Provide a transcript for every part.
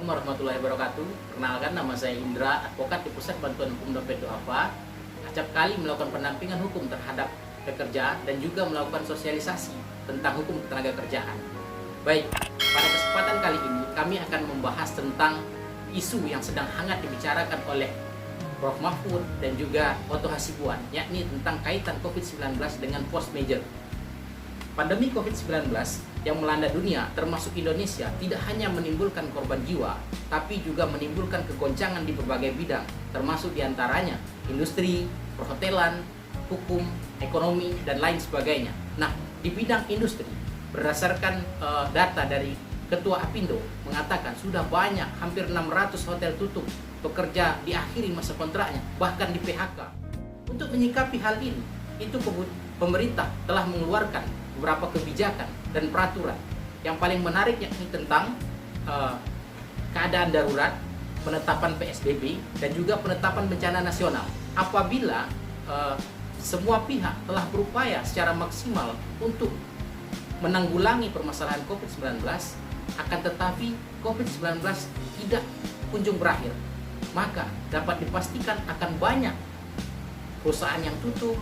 Assalamualaikum warahmatullahi wabarakatuh. Perkenalkan, nama saya Indra, advokat di Pusat Bantuan Hukum Dompet Duafa. Acap kali melakukan pendampingan hukum terhadap pekerja dan juga melakukan sosialisasi tentang hukum tenaga kerjaan. Baik, pada kesempatan kali ini kami akan membahas tentang isu yang sedang hangat dibicarakan oleh Prof. Mahfud dan juga Oto Hasibuan, yakni tentang kaitan COVID-19 dengan force majeure. Pandemi COVID-19 yang melanda dunia termasuk Indonesia tidak hanya menimbulkan korban jiwa, tapi juga menimbulkan kegoncangan di berbagai bidang, termasuk diantaranya industri, perhotelan, hukum, ekonomi, dan lain sebagainya. Nah, di bidang industri, berdasarkan data dari Ketua Apindo mengatakan sudah banyak, hampir 600 hotel tutup, pekerja diakhiri masa kontraknya, bahkan di PHK. Untuk menyikapi hal ini, pemerintah telah mengeluarkan beberapa kebijakan dan peraturan. Yang paling menarik yakni tentang keadaan darurat, penetapan PSBB, dan juga penetapan bencana nasional. Apabila semua pihak telah berupaya secara maksimal untuk menanggulangi permasalahan COVID-19, akan tetapi COVID-19 tidak kunjung berakhir, maka dapat dipastikan akan banyak perusahaan yang tutup,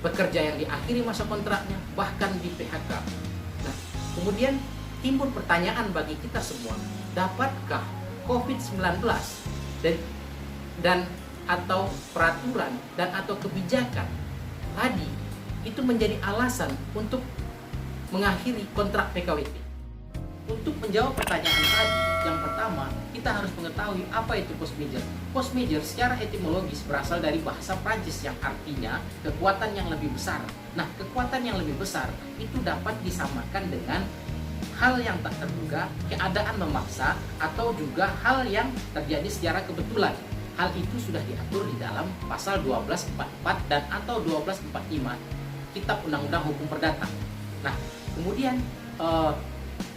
pekerja yang diakhiri masa kontraknya, bahkan di PHK. Nah, kemudian timbul pertanyaan bagi kita semua, dapatkah COVID-19 dan atau peraturan dan atau kebijakan tadi itu menjadi alasan untuk mengakhiri kontrak PKWT? Untuk menjawab pertanyaan tadi, yang pertama kita harus mengetahui apa itu force majeure. Force majeure secara etimologis berasal dari bahasa Prancis yang artinya kekuatan yang lebih besar. Nah, kekuatan yang lebih besar itu dapat disamakan dengan hal yang tak terduga, keadaan memaksa, atau juga hal yang terjadi secara kebetulan. Hal itu sudah diatur di dalam pasal 1244 dan atau 1245 Kitab Undang-Undang Hukum Perdata. Nah, kemudian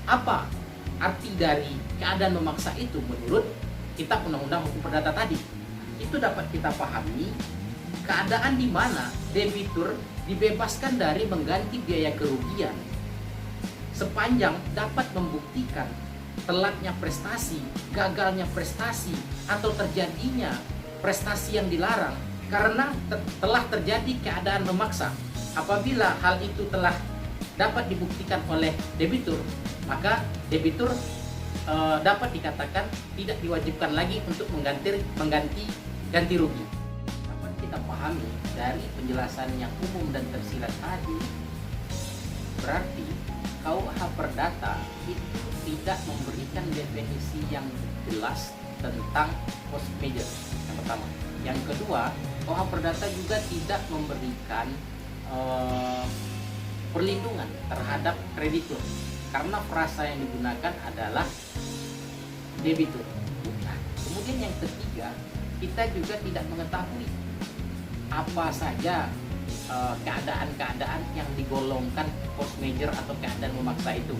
apa arti dari keadaan memaksa itu menurut Kitab Undang-Undang Hukum Perdata tadi? Itu dapat kita pahami keadaan di mana debitur dibebaskan dari mengganti biaya kerugian sepanjang dapat membuktikan telatnya prestasi, gagalnya prestasi, atau terjadinya prestasi yang dilarang karena telah terjadi keadaan memaksa. Apabila hal itu telah dapat dibuktikan oleh debitur, maka debitur dapat dikatakan tidak diwajibkan lagi untuk mengganti ganti rugi. Dapat kita pahami dari penjelasan yang umum dan tersirat tadi, berarti KUH Perdata itu tidak memberikan definisi yang jelas tentang force majeure, yang pertama. Yang kedua, KUH Perdata juga tidak memberikan perlindungan terhadap kreditur, karena frasa yang digunakan adalah debitur. Nah, kemudian yang ketiga, kita juga tidak mengetahui apa saja keadaan-keadaan yang digolongkan force majeure atau keadaan memaksa itu.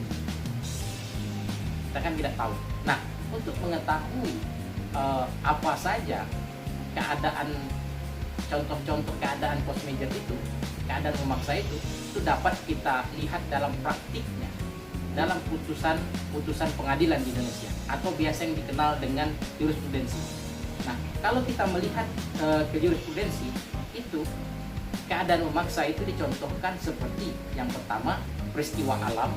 Kita kan tidak tahu. Nah, untuk mengetahui apa saja keadaan, contoh-contoh keadaan force majeure itu, keadaan memaksa itu dapat kita lihat dalam praktiknya dalam putusan pengadilan di Indonesia atau biasa yang dikenal dengan jurisprudensi. Nah, kalau kita melihat ke jurisprudensi itu, keadaan memaksa itu dicontohkan seperti yang pertama, peristiwa alam,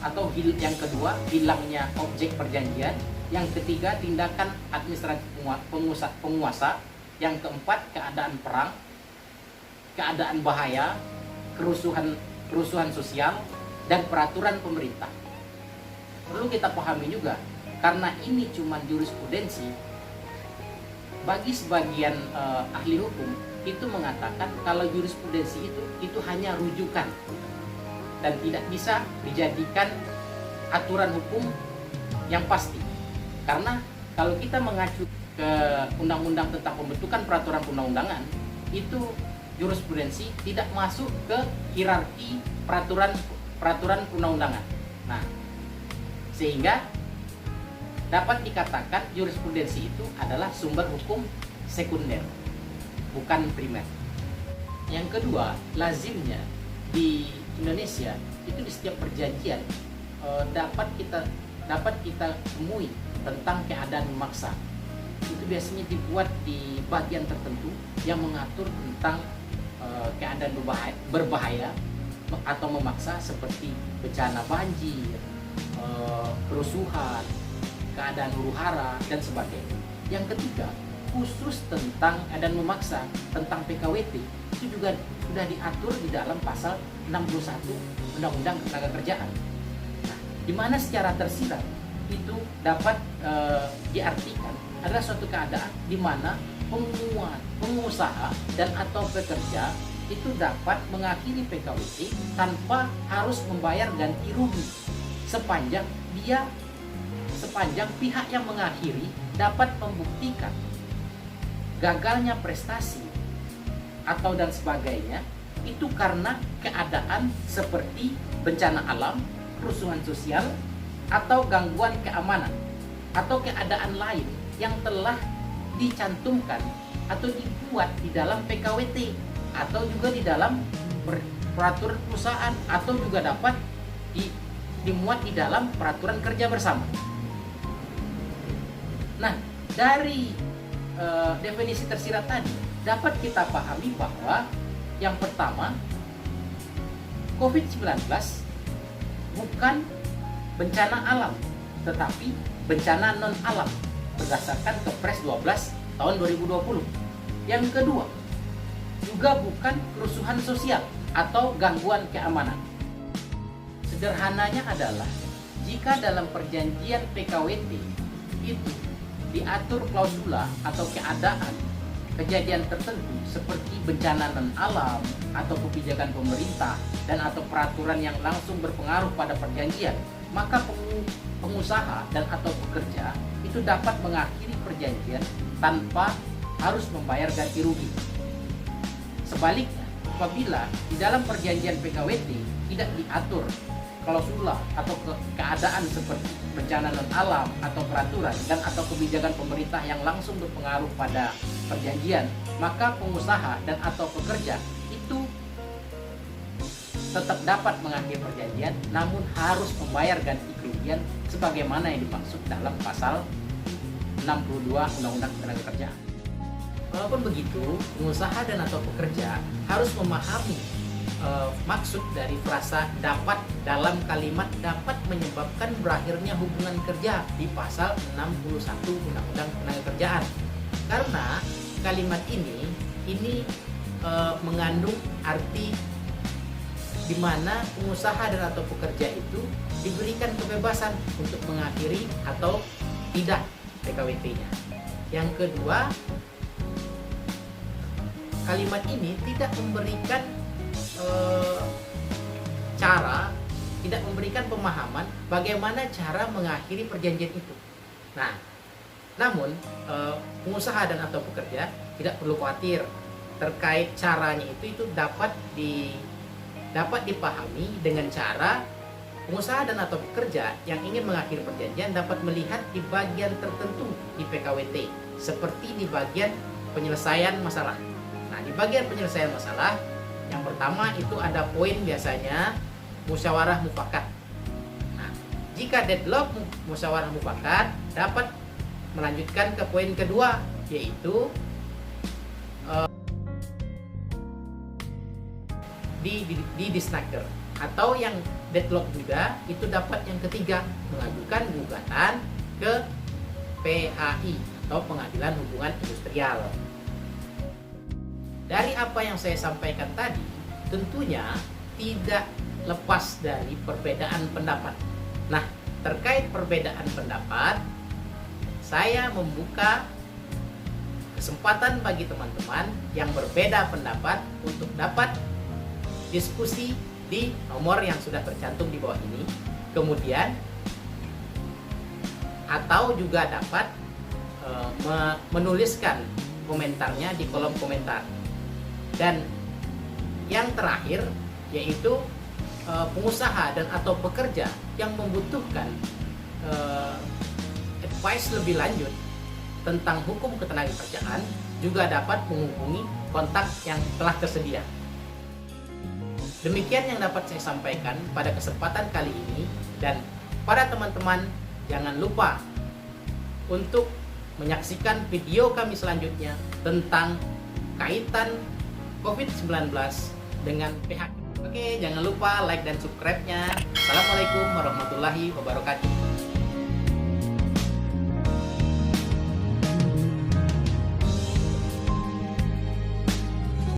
atau yang kedua, hilangnya objek perjanjian, yang ketiga, tindakan administratif penguasa, yang keempat, keadaan perang, keadaan bahaya, kerusuhan sosial, dan peraturan pemerintah. Perlu kita pahami juga, karena ini cuma jurisprudensi, bagi sebagian ahli hukum itu mengatakan kalau jurisprudensi itu hanya rujukan dan tidak bisa dijadikan aturan hukum yang pasti. Karena kalau kita mengacu ke undang-undang tentang pembentukan peraturan perundang-undangan, itu jurisprudensi tidak masuk ke hierarki peraturan perundang-undangan. Nah, sehingga dapat dikatakan jurisprudensi itu adalah sumber hukum sekunder, bukan primer. Yang kedua, lazimnya di Indonesia itu di setiap perjanjian dapat kita temui tentang keadaan memaksa. Itu biasanya dibuat di bagian tertentu yang mengatur tentang keadaan berbahaya atau memaksa seperti bencana banjir, kerusuhan, keadaan huru-hara, dan sebagainya. Yang ketiga, khusus tentang keadaan memaksa, tentang PKWT, itu juga sudah diatur di dalam pasal 61 Undang-Undang Ketenagakerjaan. Nah, di mana secara tersirat itu dapat diartikan adalah suatu keadaan di mana pengusaha dan atau pekerja itu dapat mengakhiri PKWT tanpa harus membayar ganti rugi sepanjang pihak yang mengakhiri dapat membuktikan gagalnya prestasi atau dan sebagainya itu karena keadaan seperti bencana alam, kerusuhan sosial, atau gangguan keamanan, atau keadaan lain yang telah dicantumkan atau dibuat di dalam PKWT atau juga di dalam peraturan perusahaan atau juga dapat dimuat di dalam peraturan kerja bersama. Nah, dari definisi tersirat tadi dapat kita pahami bahwa yang pertama, COVID-19 bukan bencana alam, tetapi bencana non-alam berdasarkan Kepres 12 tahun 2020. Yang kedua, juga bukan kerusuhan sosial atau gangguan keamanan. Sederhananya adalah jika dalam perjanjian PKWT itu diatur klausula atau keadaan kejadian tertentu seperti bencana non-alam atau kebijakan pemerintah dan atau peraturan yang langsung berpengaruh pada perjanjian, maka pengusaha dan atau pekerja itu dapat mengakhiri perjanjian tanpa harus membayar ganti rugi. Sebaliknya, apabila di dalam perjanjian PKWT tidak diatur klausula atau keadaan seperti bencana non-alam atau peraturan dan atau kebijakan pemerintah yang langsung berpengaruh pada perjanjian, maka pengusaha dan atau pekerja itu tetap dapat mengakhiri perjanjian namun harus membayar ganti kerugian sebagaimana yang dimaksud dalam pasal 62 Undang-Undang Ketenagakerjaan. Walaupun begitu, pengusaha dan atau pekerja harus memahami maksud dari frasa dapat dalam kalimat dapat menyebabkan berakhirnya hubungan kerja di pasal 61 Undang-Undang Ketenagakerjaan. Karena kalimat ini mengandung arti di mana pengusaha dan atau pekerja itu diberikan kebebasan untuk mengakhiri atau tidak PKWT-nya. Yang kedua, kalimat ini tidak memberikan tidak memberikan pemahaman bagaimana cara mengakhiri perjanjian itu. Nah, namun pengusaha dan atau pekerja tidak perlu khawatir terkait caranya itu dapat dipahami dengan cara pengusaha dan atau pekerja yang ingin mengakhiri perjanjian dapat melihat di bagian tertentu di PKWT seperti di bagian penyelesaian masalah. Nah, di bagian penyelesaian masalah yang pertama itu ada poin biasanya musyawarah mufakat. Nah, jika deadlock musyawarah mufakat dapat melanjutkan ke poin kedua yaitu di disnaker atau yang deadlock juga itu dapat yang ketiga mengajukan gugatan ke PHI atau Pengadilan Hubungan Industrial. Dari apa yang saya sampaikan tadi, tentunya tidak lepas dari perbedaan pendapat. Nah, terkait perbedaan pendapat, saya membuka kesempatan bagi teman-teman yang berbeda pendapat untuk dapat diskusi di nomor yang sudah tercantum di bawah ini. Kemudian, atau juga dapat menuliskan komentarnya di kolom komentar. Dan yang terakhir yaitu pengusaha dan atau pekerja yang membutuhkan advice lebih lanjut tentang hukum ketenagakerjaan juga dapat menghubungi kontak yang telah tersedia. Demikian yang dapat saya sampaikan pada kesempatan kali ini, dan pada teman-teman jangan lupa untuk menyaksikan video kami selanjutnya tentang kaitan COVID-19 dengan PHK. Oke, jangan lupa like dan subscribe-nya. Assalamualaikum warahmatullahi wabarakatuh.